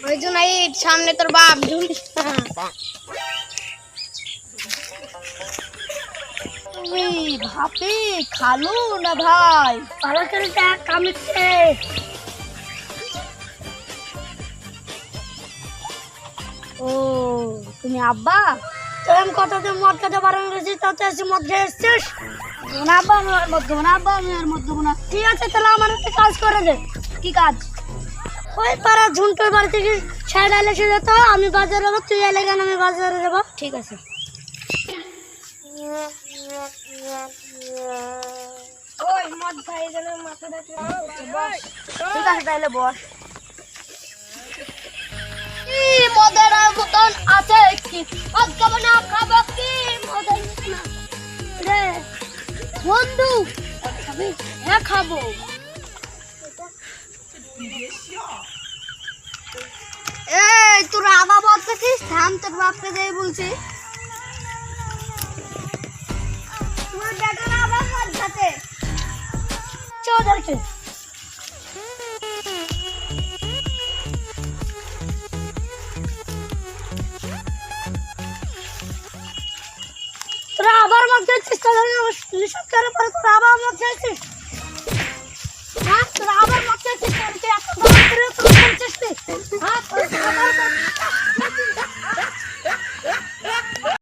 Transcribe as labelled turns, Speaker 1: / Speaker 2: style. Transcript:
Speaker 1: ওই জন্য সামনে তোর বাপ ঝুলিস না।
Speaker 2: তুমি ভাপে খালো না ভাই?
Speaker 1: ভালো করে দেখ কামড়ছে।
Speaker 2: ও তুমি আব্বা?
Speaker 1: তোর আমি কততে মদ খেতে বারণ করেছি, তাতে এসে মদ খেয়ে এসছিস।
Speaker 2: আব্বা আমি আর মদ দেবো না, আব্বা আমি আর মদ দেবো না।
Speaker 1: ঠিক আছে, তাহলে আমার একটা কাজ করে দে।
Speaker 2: কি কাজ?
Speaker 1: ওই পাড়া ঝুন্টুর বাড়ি থেকে ছেড়ে ডালে এসে যেত, আমি বাজারে যাবো, তুই এলে কেন আমি বাজারে যাবো।
Speaker 2: ঠিক আছে।
Speaker 1: ওই মদ ভাই যেন মাথাটা বস।
Speaker 2: ঠিক আছে তাহলে বস। মদের আর বোতল আছে কি? মদ খাবো না, খাবো কি?
Speaker 1: মদের না রে
Speaker 2: বন্ধু
Speaker 1: খাবি?
Speaker 2: হ্যাঁ খাবো।
Speaker 1: এই তোরা আবার মদ খাচ্ছিস? থাম, তোর বাপকে যাই বলছি। তোমার বেটারা আবার মদ খাচ্ছে।
Speaker 2: চোদারকে
Speaker 1: তোরা আবার মদ খাচ্ছিস, তাহলে নিষেধ করে পরে